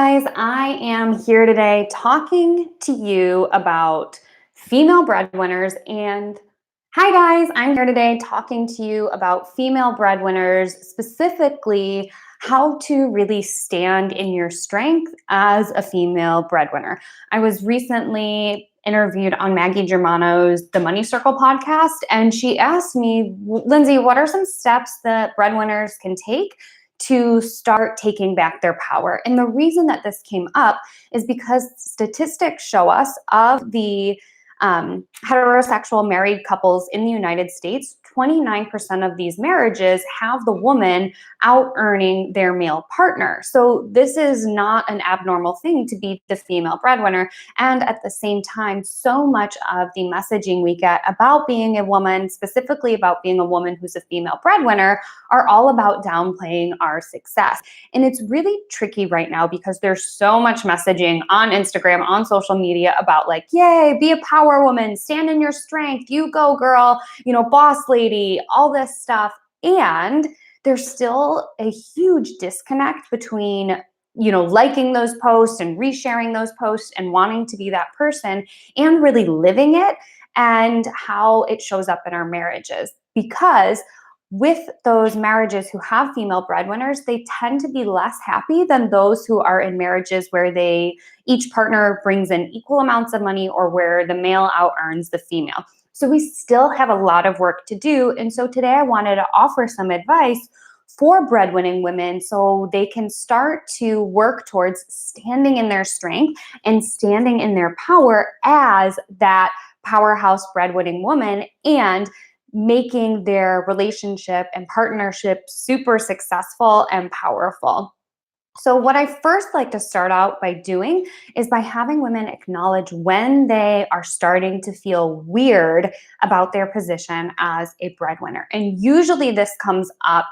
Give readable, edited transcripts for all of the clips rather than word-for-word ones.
guys, I am here today talking to you about female breadwinners. And hi, guys, I'm here today talking to you about female breadwinners, specifically how to really stand in your strength as a female breadwinner. I was recently interviewed on Maggie Germano's The Money Circle podcast, and she asked me, Lindsay, what are some steps that breadwinners can take to start taking back their power? And the reason that this came up is because statistics show us of the heterosexual married couples in the United States, 29% of these marriages have the woman out earning their male partner. So this is not an abnormal thing to be the female breadwinner. And at the same time, so much of the messaging we get about being a woman, specifically about being a woman who's a female breadwinner, are all about downplaying our success. And it's really tricky right now because there's so much messaging on Instagram, on social media about like, yay, be a power woman, stand in your strength, you go girl, boss lady, all this stuff. And there's still a huge disconnect between liking those posts and resharing those posts and wanting to be that person and really living it and how it shows up in our marriages. Because with those marriages who have female breadwinners, they tend to be less happy than those who are in marriages where each partner brings in equal amounts of money or where the male out earns the female. So we still have a lot of work to do. And so today I wanted to offer some advice for breadwinning women so they can start to work towards standing in their strength and standing in their power as that powerhouse breadwinning woman and making their relationship and partnership super successful and powerful. So what I first like to start out by doing is by having women acknowledge when they are starting to feel weird about their position as a breadwinner. And usually this comes up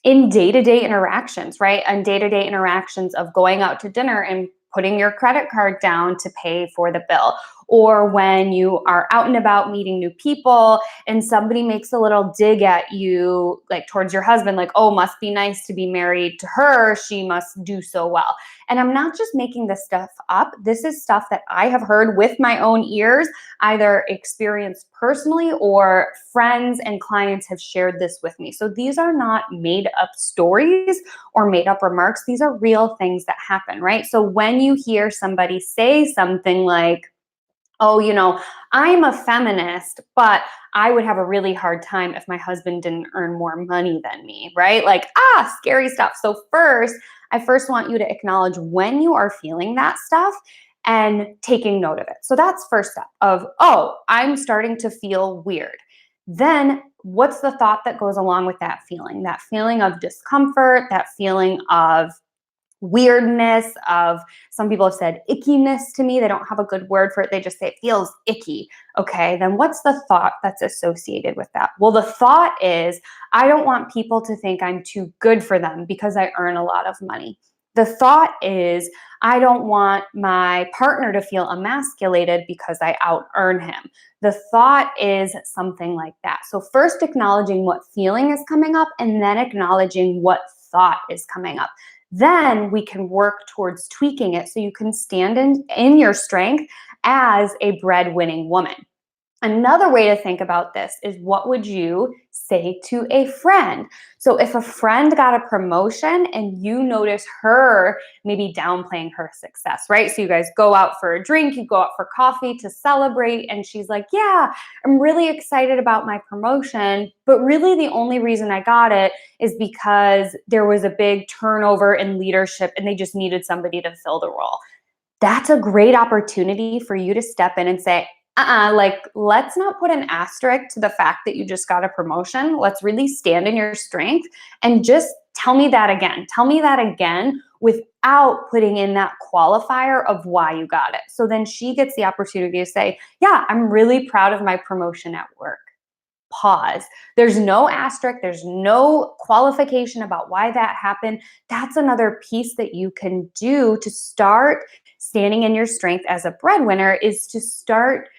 in day-to-day interactions, right? And day-to-day interactions of going out to dinner and putting your credit card down to pay for the bill, or when you are out and about meeting new people and somebody makes a little dig at you, like towards your husband, like, oh, must be nice to be married to her, she must do so well. And I'm not just making this stuff up. This is stuff that I have heard with my own ears, either experienced personally or friends and clients have shared this with me. So these are not made up stories or made up remarks. These are real things that happen, right? So when you hear somebody say something like, oh, I'm a feminist, but I would have a really hard time if my husband didn't earn more money than me, right? Like, scary stuff. So I first want you to acknowledge when you are feeling that stuff and taking note of it. So that's first step of, oh, I'm starting to feel weird. Then what's the thought that goes along with that feeling? That feeling of discomfort, that feeling of weirdness, of, some people have said ickiness to me. They don't have a good word for it. They just say it feels icky. Okay, then what's the thought that's associated with that? Well, the thought is, I don't want people to think I'm too good for them because I earn a lot of money. The thought is, I don't want my partner to feel emasculated because I out earn him. The thought is something like that. So first acknowledging what feeling is coming up and then acknowledging what thought is coming up. Then we can work towards tweaking it so you can stand in your strength as a breadwinning woman. Another way to think about this is, what would you say to a friend? So if a friend got a promotion and you notice her maybe downplaying her success, right? So you guys go out for a drink, you go out for coffee to celebrate, and she's like, yeah, I'm really excited about my promotion, but really the only reason I got it is because there was a big turnover in leadership and they just needed somebody to fill the role. That's a great opportunity for you to step in and say, let's not put an asterisk to the fact that you just got a promotion. Let's really stand in your strength and just tell me that again. Tell me that again without putting in that qualifier of why you got it. So then she gets the opportunity to say, yeah, I'm really proud of my promotion at work. Pause. There's no asterisk. There's no qualification about why that happened. That's another piece that you can do to start standing in your strength as a breadwinner, is to start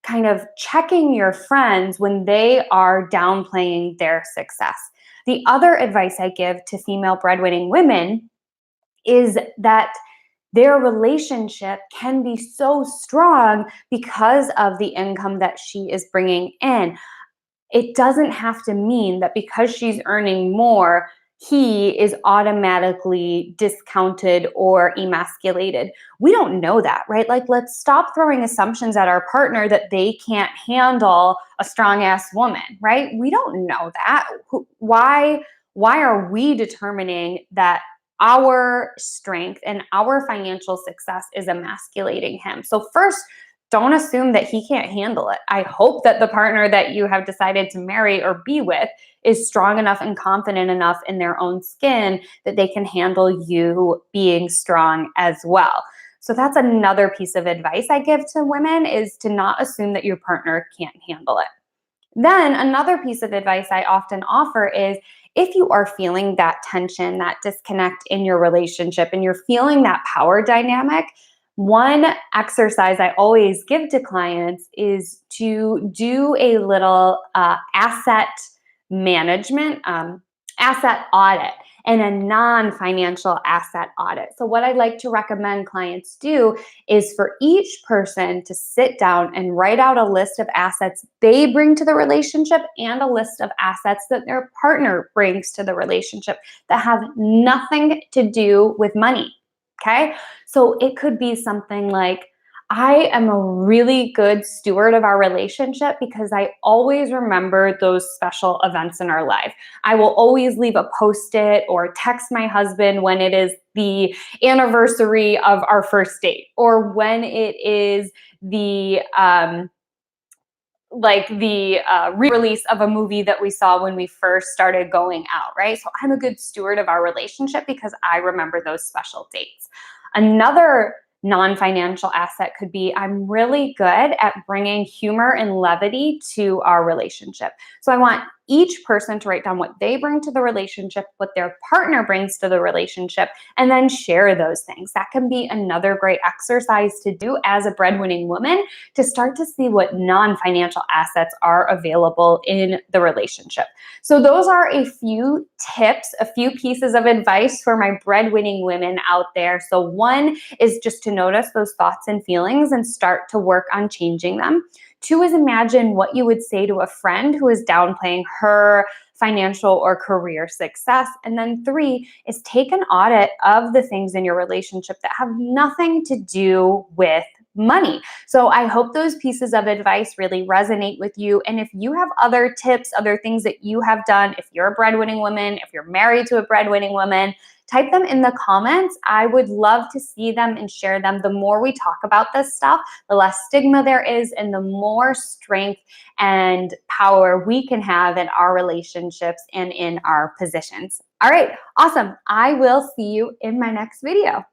kind of checking your friends when they are downplaying their success. The other advice I give to female breadwinning women is that their relationship can be so strong because of the income that she is bringing in. It doesn't have to mean that because she's earning more, he is automatically discounted or emasculated. We don't know that, right? Like, let's stop throwing assumptions at our partner that they can't handle a strong ass woman, right? We don't know that. Why are we determining that our strength and our financial success is emasculating him? So first, don't assume that he can't handle it. I hope that the partner that you have decided to marry or be with is strong enough and confident enough in their own skin that they can handle you being strong as well. So that's another piece of advice I give to women, is to not assume that your partner can't handle it. Then another piece of advice I often offer is, if you are feeling that tension, that disconnect in your relationship, and you're feeling that power dynamic, one exercise I always give to clients is to do a little asset management, asset audit, and a non-financial asset audit. So what I'd like to recommend clients do is for each person to sit down and write out a list of assets they bring to the relationship and a list of assets that their partner brings to the relationship that have nothing to do with money. Okay? So it could be something like, I am a really good steward of our relationship because I always remember those special events in our life. I will always leave a Post-it or text my husband when it is the anniversary of our first date, or when it is the re-release of a movie that we saw when we first started going out, right? So I'm a good steward of our relationship because I remember those special dates. Another non-financial asset could be, I'm really good at bringing humor and levity to our relationship. So I want each person to write down what they bring to the relationship, what their partner brings to the relationship, and then share those things. That can be another great exercise to do as a breadwinning woman, to start to see what non-financial assets are available in the relationship. So those are a few tips, a few pieces of advice for my breadwinning women out there. So one is just to notice those thoughts and feelings and start to work on changing them. Two is imagine what you would say to a friend who is downplaying her financial or career success. And then three is take an audit of the things in your relationship that have nothing to do with money. So I hope those pieces of advice really resonate with you. And if you have other tips, other things that you have done, if you're a breadwinning woman, if you're married to a breadwinning woman, type them in the comments. I would love to see them and share them. The more we talk about this stuff, the less stigma there is, and the more strength and power we can have in our relationships and in our positions. All right, awesome. I will see you in my next video.